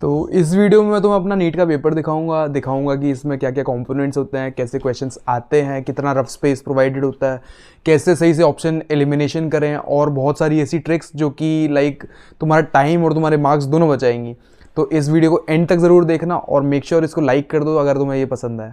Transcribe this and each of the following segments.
तो इस वीडियो में मैं तुम्हें अपना नीट का पेपर दिखाऊंगा कि इसमें क्या क्या कंपोनेंट्स होते हैं, कैसे क्वेश्चंस आते हैं, कितना रफ स्पेस प्रोवाइडेड होता है, कैसे सही से ऑप्शन एलिमिनेशन करें और बहुत सारी ऐसी ट्रिक्स जो कि लाइक तुम्हारा टाइम और तुम्हारे मार्क्स दोनों बचाएंगी। तो इस वीडियो को एंड तक ज़रूर देखना और मेक श्योर इसको लाइक कर दो अगर तुम्हें ये पसंद आए।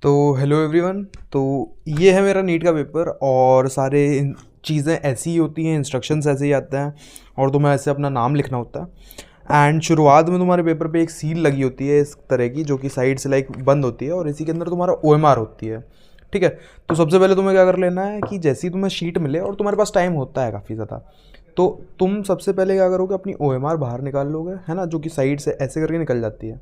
तो हेलो एवरीवन, तो ये है मेरा नीट का पेपर और सारे चीज़ें ऐसी ही होती हैं, इंस्ट्रक्शंस ऐसे ही आते हैं और तुम्हें ऐसे अपना नाम लिखना होता है। एंड शुरुआत में तुम्हारे पेपर पे एक सील लगी होती है इस तरह की, जो कि साइड से लाइक बंद होती है और इसी के अंदर तुम्हारा OMR होती है। ठीक है, तो सबसे पहले तुम्हें क्या कर लेना है कि जैसे ही तुम्हें शीट मिले और तुम्हारे पास टाइम होता है काफ़ी ज़्यादा, तो तुम सबसे पहले क्या करोगे, अपनी OMR बाहर निकाल लोगे, है ना, जो कि साइड से ऐसे करके निकल जाती है।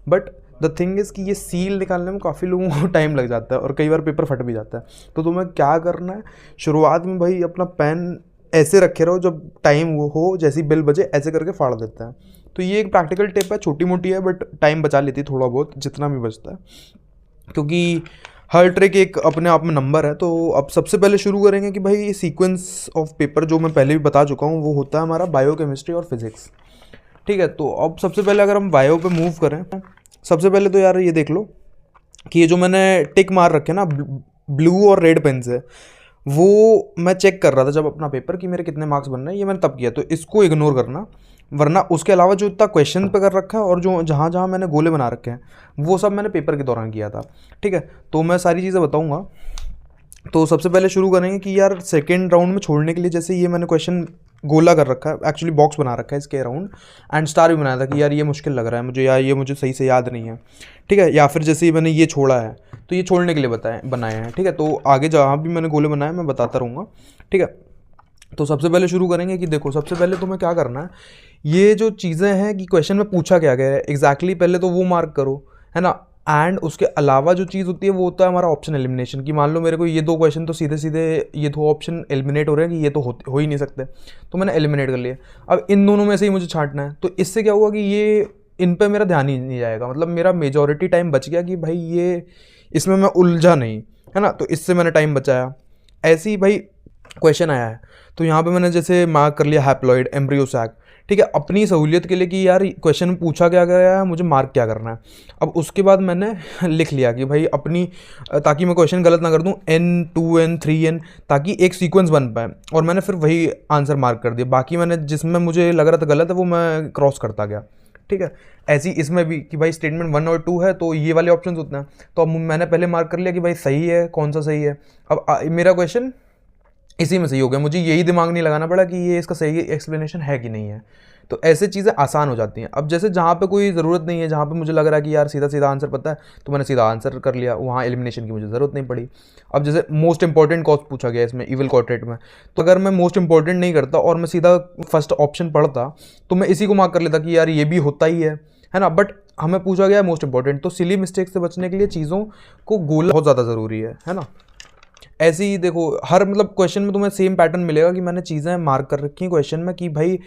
बट द थिंग इज़ कि ये सील निकालने में काफ़ी लोगों को टाइम लग जाता है और कई बार पेपर फट भी जाता है। तो तुम्हें क्या करना है, शुरुआत में भाई अपना पेन ऐसे रखे रहो, जब टाइम वो हो जैसी बेल बजे ऐसे करके फाड़ देते हैं। तो ये एक प्रैक्टिकल टिप है, छोटी मोटी है बट टाइम बचा लेती है थोड़ा बहुत, जितना भी बचता है, क्योंकि हर ट्रिक एक अपने आप में नंबर है। तो अब सबसे पहले शुरू करेंगे कि भाई सीक्वेंस ऑफ पेपर जो मैं पहले भी बता चुका हूँ, वो होता है हमारा बायोकेमिस्ट्री और फिजिक्स। ठीक है, तो अब सबसे पहले अगर हम बायो पे मूव करें, सबसे पहले तो यार ये देख लो कि ये जो मैंने टिक मार रखे ना ब्लू और रेड पेन से, वो मैं चेक कर रहा था जब अपना पेपर कि मेरे कितने मार्क्स बन रहे हैं, ये मैंने तब किया। तो इसको इग्नोर करना, वरना उसके अलावा जो इतना क्वेश्चन पे कर रखा है और जो जहाँ जहाँ मैंने गोले बना रखे हैं वो सब मैंने पेपर के दौरान किया था। ठीक है, तो मैं सारी चीज़ें बताऊँगा। तो सबसे पहले शुरू करेंगे कि यार सेकेंड राउंड में छोड़ने के लिए, जैसे ये मैंने क्वेश्चन गोला कर रखा है, एक्चुअली बॉक्स बना रखा है इसके अराउंड, एंड स्टार भी बनाया था कि यार ये मुश्किल लग रहा है मुझे, या ये मुझे सही से याद नहीं है। ठीक है, या फिर जैसे मैंने ये छोड़ा है तो ये छोड़ने के लिए बनाए हैं। ठीक है, तो आगे जहाँ भी मैंने गोले बनाए मैं बताता रहूँगा। ठीक है, तो सबसे पहले शुरू करेंगे कि देखो, सबसे पहले तुम्हें क्या करना है, ये जो चीज़ें हैं कि क्वेश्चन में पूछा क्या गया है एग्जैक्टली, पहले तो वो मार्क करो, है ना। एंड उसके अलावा जो चीज़ होती है वो होता है हमारा ऑप्शन एलिमिनेशन, कि मान लो मेरे को ये दो क्वेश्चन तो सीधे सीधे ये दो ऑप्शन एलिमिनेट हो रहे हैं कि ये तो हो ही नहीं सकते, तो मैंने एलिमिनेट कर लिया। अब इन दोनों में से ही मुझे छांटना है, तो इससे क्या हुआ कि ये इन पे मेरा ध्यान ही नहीं जाएगा, मतलब मेरा मेजॉरिटी टाइम बच गया कि भाई ये इसमें मैं उलझा नहीं, है ना, तो इससे मैंने टाइम बचाया। ऐसे ही भाई क्वेश्चन आया है तो यहाँ पे मैंने जैसे मार्क कर लिया हैप्लॉइड, एम्ब्रियो सैक। ठीक है, अपनी सहूलियत के लिए कि यार क्वेश्चन में पूछा क्या गया है, मुझे मार्क क्या करना है। अब उसके बाद मैंने लिख लिया कि भाई अपनी, ताकि मैं क्वेश्चन गलत ना कर दूं, N 2N 3N, ताकि एक सीक्वेंस बन पाए, और मैंने फिर वही आंसर मार्क कर दिया। बाकी मैंने जिसमें मुझे लग रहा था गलत है वो मैं क्रॉस करता गया। ठीक है, ऐसी इसमें भी कि भाई स्टेटमेंट 1 और 2 है तो ये वाले ऑप्शन होते हैं, तो अब मैंने पहले मार्क कर लिया कि भाई सही है, कौन सा सही है। अब मेरा क्वेश्चन इसी में सही हो गया, मुझे यही दिमाग नहीं लगाना पड़ा कि ये इसका सही एक्सप्लेनेशन है कि नहीं है। तो ऐसे चीज़ें आसान हो जाती हैं। अब जैसे जहाँ पे कोई ज़रूरत नहीं है, जहाँ पे मुझे लग रहा है कि यार सीधा सीधा आंसर पता है, तो मैंने सीधा आंसर कर लिया, वहाँ एलिमिनेशन की मुझे ज़रूरत नहीं पड़ी। अब जैसे मोस्ट इंपॉर्टेंट कॉज पूछा गया इसमें इवल क्वाड्रेंट में, तो अगर मैं मोस्ट इंपॉर्टेंट नहीं करता और मैं सीधा फर्स्ट ऑप्शन पढ़ता तो मैं इसी को मार्क कर लेता कि यार ये भी होता ही है ना। बट हमें पूछा गया है मोस्ट इंपॉर्टेंट, तो सिली मिस्टेक से बचने के लिए चीज़ों को गोला बहुत ज़्यादा ज़रूरी है ना। ऐसे ही देखो, हर मतलब क्वेश्चन में तुम्हें सेम पैटर्न मिलेगा कि मैंने चीज़ें मार्क कर रखी हैं क्वेश्चन में कि भाई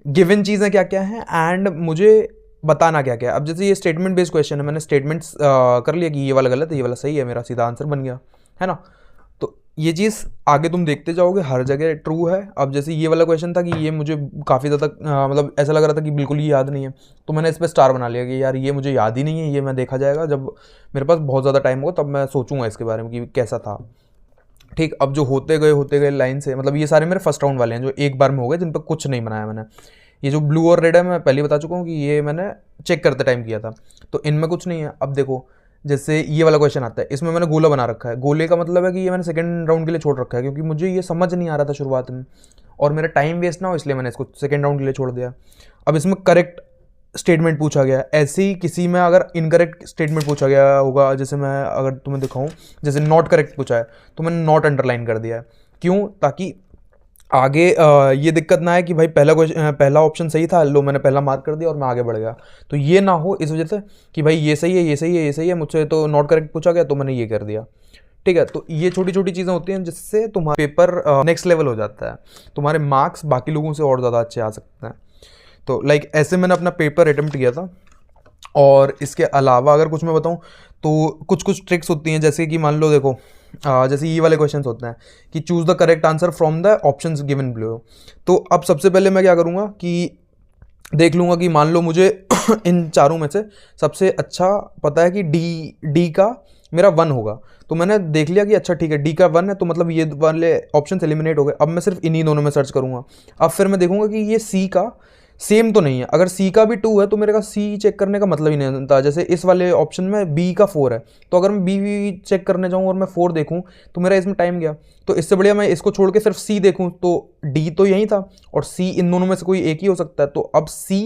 गिवन चीज़ें क्या क्या हैं एंड मुझे बताना क्या क्या है। अब जैसे ये स्टेटमेंट बेस्ड क्वेश्चन है, मैंने स्टेटमेंट्स कर लिया कि ये वाला गलत है, ये वाला सही है, मेरा सीधा आंसर बन गया, है ना। तो ये चीज़ आगे तुम देखते जाओगे, हर जगह ट्रू है। अब जैसे ये वाला क्वेश्चन था कि ये मुझे काफ़ी ज़्यादा मतलब ऐसा लग रहा था कि बिल्कुल ही याद नहीं है, तो मैंने इस पर स्टार बना लिया कि यार ये मुझे याद ही नहीं है, ये मैं देखा जाएगा जब मेरे पास बहुत ज़्यादा टाइम होगा, तब मैं सोचूंगा इसके बारे में कि कैसा था। ठीक, अब जो होते गए लाइन से, मतलब ये सारे मेरे फर्स्ट राउंड वाले हैं जो एक बार में हो गए, जिन पर कुछ नहीं बनाया मैंने। ये जो ब्लू और रेड है मैं पहले बता चुका हूँ कि ये मैंने चेक करते टाइम किया था, तो इनमें कुछ नहीं है। अब देखो, जैसे ये वाला क्वेश्चन आता है, इसमें मैंने गोला बना रखा है। गोले का मतलब है कि ये मैंने सेकंड राउंड के लिए छोड़ रखा है, क्योंकि मुझे ये समझ नहीं आ रहा था शुरुआत में और मेरा टाइम वेस्ट ना हो, इसलिए मैंने इसको सेकंड राउंड के लिए छोड़ दिया। अब इसमें करेक्ट स्टेटमेंट पूछा गया, ऐसे ही किसी में अगर इनकरेक्ट स्टेटमेंट पूछा गया होगा, जैसे मैं अगर तुम्हें दिखाऊं, जैसे नॉट करेक्ट पूछा है तो मैंने नॉट अंडरलाइन कर दिया है। क्यों? ताकि आगे ये दिक्कत ना है कि भाई पहला ऑप्शन सही था, लो मैंने पहला मार्क कर दिया और मैं आगे बढ़ गया, तो ये ना हो इस वजह से कि भाई ये सही है, ये सही है, ये सही है, मुझसे तो नॉट करेक्ट पूछा गया तो मैंने ये कर दिया। ठीक है, तो ये छोटी छोटी चीज़ें होती हैं जिससे तुम्हारा पेपर नेक्स्ट लेवल हो जाता है, तुम्हारे मार्क्स बाकी लोगों से और ज़्यादा अच्छे आ सकते हैं। तो लाइक ऐसे मैंने अपना पेपर अटेम्प्ट किया था। और इसके अलावा अगर कुछ मैं बताऊं तो कुछ कुछ ट्रिक्स होती हैं, जैसे कि मान लो देखो, जैसे ये वाले क्वेश्चंस होते हैं कि choose the correct answer from the options given below. तो अब सबसे पहले मैं क्या करूँगा कि देख लूँगा कि मान लो मुझे इन चारों में से सबसे अच्छा पता है कि डी का मेरा 1 होगा, तो मैंने देख लिया कि अच्छा ठीक है डी का 1 है, तो मतलब ये वाले ऑप्शन एलिमिनेट हो गए। अब मैं सिर्फ इन्हीं दोनों में सर्च करूँगा। अब फिर मैं देखूँगा कि ये सी का सेम तो नहीं है। अगर सी का भी 2 है तो मेरे का सी चेक करने का मतलब ही नहीं बनता। जैसे इस वाले ऑप्शन में बी का 4 है, तो अगर मैं बी चेक करने जाऊँ और मैं 4 देखूँ तो मेरा इसमें टाइम गया। तो इससे बढ़िया मैं इसको छोड़ के सिर्फ सी देखूँ, तो डी तो यही था और सी इन दोनों में से कोई एक ही हो सकता है, तो अब सी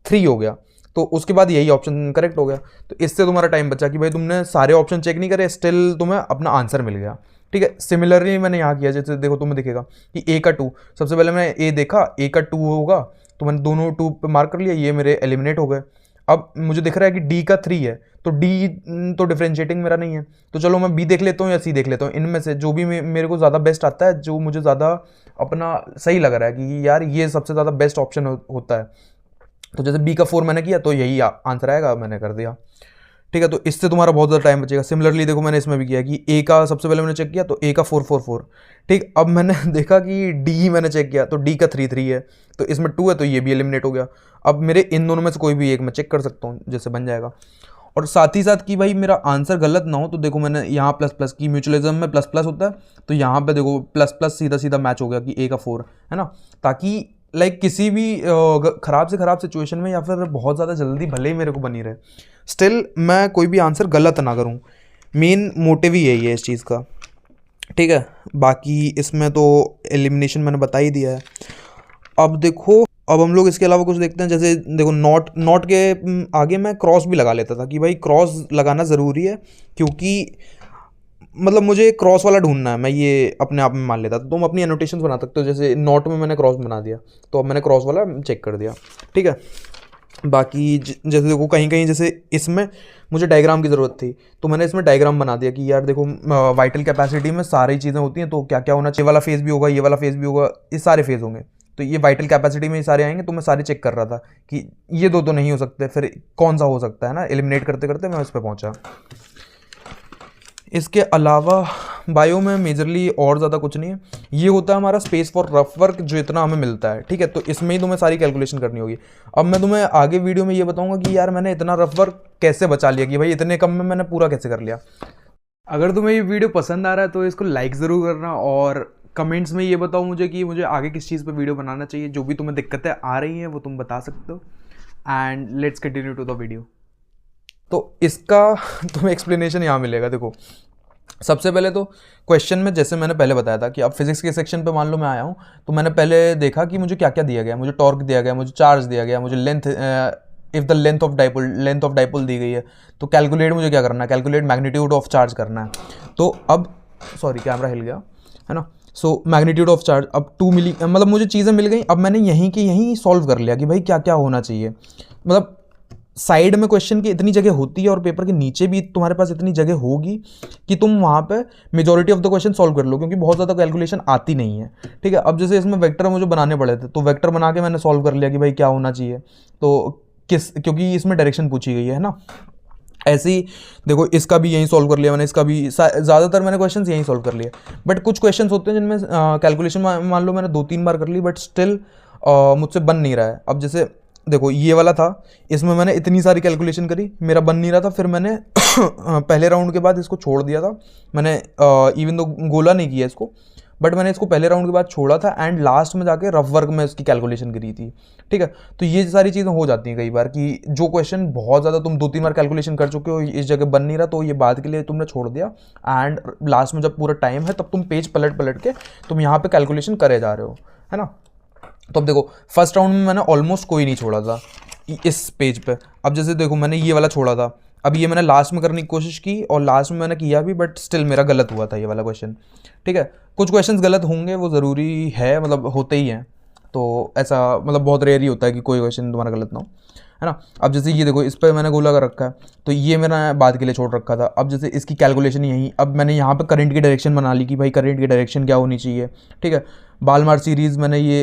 3 हो गया। तो उसके बाद यही ऑप्शन करेक्ट हो गया। तो इससे तुम्हारा टाइम बचा कि भाई तुमने सारे ऑप्शन चेक नहीं करे, स्टिल तुम्हें अपना आंसर मिल गया। ठीक है, सिमिलरली मैंने यहाँ किया, जैसे देखो तुम्हें दिखेगा कि ए का 2, सबसे पहले मैंने ए देखा, ए का 2 होगा तो मैंने दोनों 2 पे मार्क कर लिया, ये मेरे एलिमिनेट हो गए। अब मुझे दिख रहा है कि डी का 3 है, तो डी तो डिफरेंशिएटिंग मेरा नहीं है, तो चलो मैं बी देख लेता हूँ या सी देख लेता हूँ। इनमें से जो भी मेरे को ज़्यादा बेस्ट आता है, जो मुझे ज़्यादा अपना सही लग रहा है कि यार ये सबसे ज़्यादा बेस्ट ऑप्शन होता है, तो जैसे बी का 4 मैंने किया तो यही आंसर आएगा, मैंने कर दिया। ठीक है, तो इससे तुम्हारा बहुत ज़्यादा टाइम बचेगा। सिमिलरली देखो मैंने इसमें भी किया कि ए का सबसे पहले मैंने चेक किया तो ए का 4 4 4। ठीक, अब मैंने देखा कि डी मैंने चेक किया तो डी का 3 3 है, तो इसमें 2 है तो ये भी एलिमिनेट हो गया। अब मेरे इन दोनों में से कोई भी एक मैं चेक कर सकता हूँ, जैसे बन जाएगा। और साथ ही साथ कि भाई मेरा आंसर गलत ना हो, तो देखो मैंने यहाँ प्लस प्लस की, म्यूचुअलिज्म में प्लस प्लस होता है, तो यहाँ पे देखो प्लस प्लस सीधा सीधा मैच हो गया कि ए का 4 है ना, ताकि लाइक किसी भी ख़राब से ख़राब सिचुएशन में या फिर बहुत ज़्यादा जल्दी भले ही मेरे को बनी रहे, स्टिल मैं कोई भी आंसर गलत ना करूँ। मेन मोटिव ही यही है इस चीज़ का। ठीक है, बाकी इसमें तो एलिमिनेशन मैंने बता ही दिया है। अब देखो, अब हम लोग इसके अलावा कुछ देखते हैं। जैसे देखो नॉट के आगे मैं क्रॉस भी लगा लेता था कि भाई क्रॉस लगाना ज़रूरी है, क्योंकि मतलब मुझे क्रॉस वाला ढूंढना है, मैं ये अपने आप में मान लेता था। तो तुम अपनी एनोटेशंस बना सकते हो, जैसे नॉट में मैंने क्रॉस बना दिया, तो अब मैंने क्रॉस वाला चेक कर दिया। ठीक है, बाकी जैसे देखो कहीं कहीं जैसे इसमें मुझे डायग्राम की ज़रूरत थी, तो मैंने इसमें डायग्राम बना दिया कि यार देखो वाइटल कैपेसिटी में सारी चीज़ें होती हैं, तो क्या क्या होना चाहिए, वाला फेज़ भी होगा, ये वाला फेज़ भी होगा, ये सारे फेज़ होंगे, तो ये वाइटल कैपेसिटी में ये सारे आएंगे। तो मैं सारे चेक कर रहा था कि ये दो तो नहीं हो सकते, फिर कौन सा हो सकता है ना, एलिमिनेट करते करते मैं उस पर पहुँचा। इसके अलावा बायो में मेजरली और ज़्यादा कुछ नहीं है। ये होता है हमारा स्पेस फॉर रफ वर्क, जो इतना हमें मिलता है। ठीक है, तो इसमें ही तुम्हें सारी कैलकुलेशन करनी होगी। अब मैं तुम्हें आगे वीडियो में ये बताऊंगा कि यार मैंने इतना रफ वर्क कैसे बचा लिया, कि भाई इतने कम में मैंने पूरा कैसे कर लिया। अगर तुम्हें ये वीडियो पसंद आ रहा है तो इसको लाइक ज़रूर करना, और कमेंट्स में ये बताओ मुझे कि मुझे आगे किस चीज़ पर वीडियो बनाना चाहिए। जो भी तुम्हें दिक्कतें आ रही हैं वो तुम बता सकते हो। And let's continue to the video. तो इसका तुम्हें एक्सप्लेनेशन यहाँ मिलेगा। देखो सबसे पहले तो क्वेश्चन में जैसे मैंने पहले बताया था कि अब फिजिक्स के सेक्शन पे मान लो मैं आया हूँ, तो मैंने पहले देखा कि मुझे क्या क्या दिया गया। मुझे टॉर्क दिया गया, मुझे चार्ज दिया गया, मुझे length, if the length of dipole दी गई है, तो कैलकुलेट मुझे क्या करना है, कैलकुलेट मैग्नीट्यूड ऑफ चार्ज करना है। तो अब सॉरी कैमरा हिल गया है ना। सो मैग्नीट्यूड ऑफ चार्ज, अब 2 मिली, मतलब मुझे चीज़ें मिल गई। अब मैंने यहीं के यहीं सॉल्व कर लिया कि भाई क्या क्या होना चाहिए। मतलब साइड में क्वेश्चन की इतनी जगह होती है और पेपर के नीचे भी तुम्हारे पास इतनी जगह होगी कि तुम वहाँ पे majority of the question solve कर लो, क्योंकि बहुत ज़्यादा कैलकुलेशन आती नहीं है। ठीक है, अब जैसे इसमें वेक्टर मुझे बनाने पड़े थे, तो वेक्टर बना के मैंने सॉल्व कर लिया कि भाई क्या होना चाहिए, तो क्योंकि इसमें डायरेक्शन पूछी गई है ना। ऐसे ही देखो इसका भी यहीं सॉल्व कर लिया मैंने, इसका भी ज़्यादातर मैंने क्वेश्चंस यहीं सॉल्व कर लिए। बट कुछ क्वेश्चंस होते हैं जिनमें कैलकुलेशन मान लो मैंने 2-3 बार कर ली, बट स्टिल मुझसे बन नहीं रहा है। अब जैसे देखो ये वाला था, इसमें मैंने इतनी सारी कैलकुलेशन करी, मेरा बन नहीं रहा था, फिर मैंने पहले राउंड के बाद इसको छोड़ दिया था। मैंने इवन तो गोला नहीं किया इसको, बट मैंने इसको पहले राउंड के बाद छोड़ा था, एंड लास्ट में जाके रफ वर्क में इसकी कैलकुलेशन करी थी। ठीक है, तो ये सारी चीज़ें हो जाती हैं कई बार कि जो क्वेश्चन बहुत ज़्यादा तुम 2-3 बार कैलकुलेशन कर चुके हो, इस जगह बन नहीं रहा, तो ये बात के लिए तुमने छोड़ दिया, एंड लास्ट में जब पूरा टाइम है तब तुम पेज पलट पलट के तुम यहाँ पे कैलकुलेशन करे जा रहे हो, है ना। तो अब देखो फर्स्ट राउंड में मैंने ऑलमोस्ट कोई नहीं छोड़ा था इस पेज पे। अब जैसे देखो मैंने ये वाला छोड़ा था, अब ये मैंने लास्ट में करने की कोशिश की और लास्ट में मैंने किया भी, बट स्टिल मेरा गलत हुआ था ये वाला क्वेश्चन। ठीक है, कुछ क्वेश्चंस गलत होंगे, वो ज़रूरी है, मतलब होते ही हैं, तो ऐसा मतलब बहुत रेयर ही होता है कि कोई क्वेश्चन तुम्हारा गलत ना हो, है ना। अब जैसे ये देखो इस पर मैंने गोला कर रखा है, तो ये मैंने बाद के लिए छोड़ रखा था। अब जैसे इसकी कैलकुलेशन यहीं, अब मैंने यहाँ पे करंट की डायरेक्शन बना ली कि भाई करंट की डायरेक्शन क्या होनी चाहिए। ठीक है, बालमार सीरीज़ मैंने ये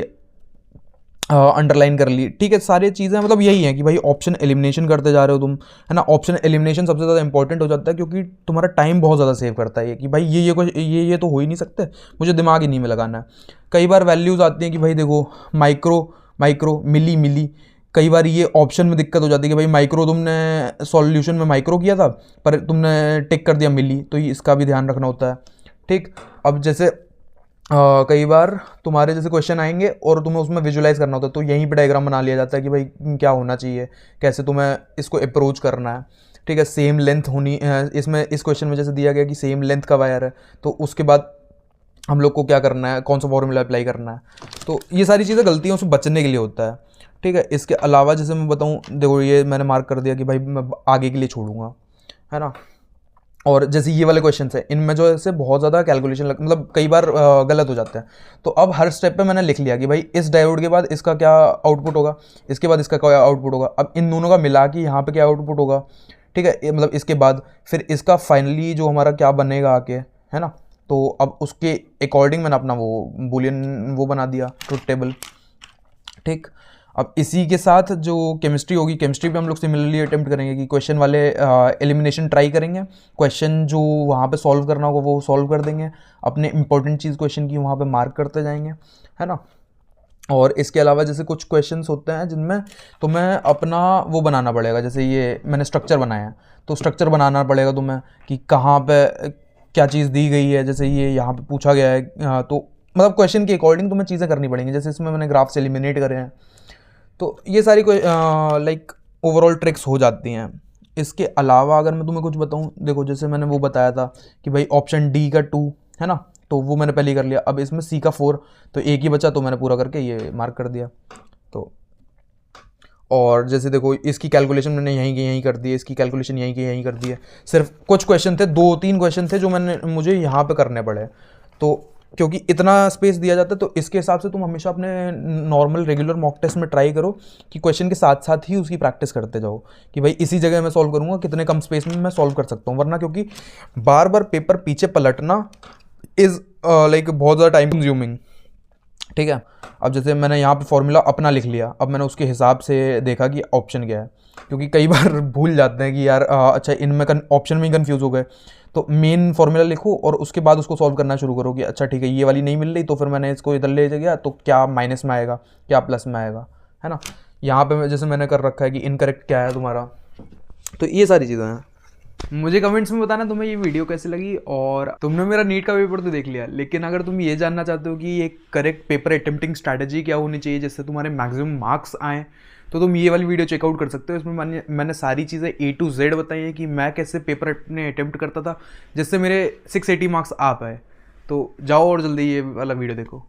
अंडरलाइन कर ली। ठीक है, सारी चीज़ें मतलब यही है कि भाई ऑप्शन एलिमिनेशन करते जा रहे हो तुम, है ना। ऑप्शन एलिमिनेशन सबसे ज़्यादा इंपॉर्टेंट हो जाता है, क्योंकि तुम्हारा टाइम बहुत ज़्यादा सेव करता है कि भाई ये तो हो ही नहीं सकते, मुझे दिमाग ही नहीं में लगाना है। कई बार वैल्यूज़ आती हैं कि भाई देखो माइक्रो मिली कई बार ये ऑप्शन में दिक्कत हो जाती है कि भाई माइक्रो तुमने सॉल्यूशन में माइक्रो किया था पर तुमने टिक कर दिया मिली, तो ये इसका भी ध्यान रखना होता है। ठीक, अब जैसे कई बार तुम्हारे जैसे क्वेश्चन आएंगे और तुम्हें उसमें विजुलाइज करना होता है, तो यहीं पे डायग्राम बना लिया जाता है कि भाई क्या होना चाहिए, कैसे तुम्हें इसको अप्रोच करना है। ठीक है, सेम लेंथ होनी इसमें इस क्वेश्चन में जैसे दिया गया कि सेम लेंथ का वायर है, तो उसके बाद हम लोग को क्या करना है, कौन सा फॉर्मूला अप्लाई करना है। तो ये सारी चीज़ें गलतियों से बचने के लिए होता है। ठीक है, इसके अलावा जैसे मैं बताऊँ, देखो ये मैंने मार्क कर दिया कि भाई मैं आगे के लिए छोड़ूंगा, है ना। और जैसे ये वाले क्वेश्चन है, इनमें जो है बहुत ज़्यादा कैलकुलेशन मतलब कई बार गलत हो जाते हैं। तो अब हर स्टेप पे मैंने लिख लिया कि भाई इस डायोड के बाद इसका क्या आउटपुट होगा, इसके बाद इसका क्या आउटपुट होगा, अब इन दोनों का मिला कि यहाँ पे क्या आउटपुट होगा। ठीक है, मतलब इसके बाद फिर इसका फाइनली जो हमारा क्या बनेगा आके, है ना। तो अब उसके अकॉर्डिंग मैंने अपना वो बुलियन वो बना दिया, ट्रुथ टेबल। ठीक, अब इसी के साथ जो केमिस्ट्री होगी, केमिस्ट्री पे हम लोग सिमिलरली अटेम्प्ट करेंगे कि क्वेश्चन वाले एलिमिनेशन ट्राई करेंगे, क्वेश्चन जो वहाँ पे सॉल्व करना होगा वो सॉल्व कर देंगे, अपने इंपॉर्टेंट चीज़ क्वेश्चन की वहाँ पे मार्क करते जाएंगे, है ना। और इसके अलावा जैसे कुछ क्वेश्चंस होते हैं जिनमें तुम्हें अपना वो बनाना पड़ेगा, जैसे ये मैंने स्ट्रक्चर बनाया है, तो स्ट्रक्चर बनाना पड़ेगा तुम्हें कि कहाँ पे क्या चीज़ दी गई है। जैसे ये यहाँ पे पूछा गया है, तो मतलब क्वेश्चन के अकॉर्डिंग तुम्हें चीज़ें करनी पड़ेंगी। जैसे इसमें मैंने ग्राफ्स एलिमिनेट करे हैं, तो ये सारी कोई लाइक ओवरऑल ट्रिक्स हो जाती हैं। इसके अलावा अगर मैं तुम्हें कुछ बताऊं, देखो जैसे मैंने वो बताया था कि भाई ऑप्शन डी का 2 है ना, तो वो मैंने पहले ही कर लिया। अब इसमें सी का 4, तो एक ही बचा, तो मैंने पूरा करके ये मार्क कर दिया। तो और जैसे देखो इसकी कैलकुलेशन मैंने यहीं की यहीं कर दी है, इसकी कैलकुलेशन यहीं की यहीं कर दी है। सिर्फ कुछ क्वेश्चन थे, 2-3 क्वेश्चन थे जो मुझे यहाँ पे करने पड़े, तो क्योंकि इतना स्पेस दिया जाता है, तो इसके हिसाब से तुम हमेशा अपने नॉर्मल रेगुलर मॉक टेस्ट में ट्राई करो कि क्वेश्चन के साथ साथ ही उसकी प्रैक्टिस करते जाओ कि भाई इसी जगह मैं सॉल्व करूँगा, कितने कम स्पेस में मैं सॉल्व कर सकता हूँ। वरना क्योंकि बार बार पेपर पीछे पलटना इज़ लाइक बहुत ज़्यादा टाइम कंज्यूमिंग। ठीक है, अब जैसे मैंने यहाँ पे फॉर्मूला अपना लिख लिया, अब मैंने उसके हिसाब से देखा कि ऑप्शन क्या है, क्योंकि कई बार भूल जाते हैं कि यार अच्छा इनमें ऑप्शन में ही कन्फ्यूज़ हो गए। तो मेन फॉर्मूला लिखो और उसके बाद उसको सॉल्व करना शुरू करो कि अच्छा ठीक है ये वाली नहीं मिल रही, तो फिर मैंने इसको इधर ले गया, तो क्या माइनस में आएगा क्या प्लस में आएगा, है ना। यहाँ पे जैसे मैंने कर रखा है कि इनकरेक्ट क्या है तुम्हारा। तो ये सारी चीज़ें हैं। मुझे कमेंट्स में बताना तुम्हें ये वीडियो कैसी लगी, और तुमने मेरा नीट का पेपर तो देख लिया, लेकिन अगर तुम ये जानना चाहते हो कि एक करेक्ट पेपर अटेम्प्टिंग स्ट्रैटेजी क्या होनी चाहिए जिससे तुम्हारे मैक्सिमम मार्क्स आएँ, तो तुम ये वाली वीडियो चेकआउट कर सकते हो। इसमें मैंने सारी चीज़ें A to Z बताई है कि मैं कैसे पेपर अपने अटेम्प्ट करता था जिससे मेरे 680 मार्क्स आ पाए। तो जाओ और जल्दी ये वाला वीडियो देखो।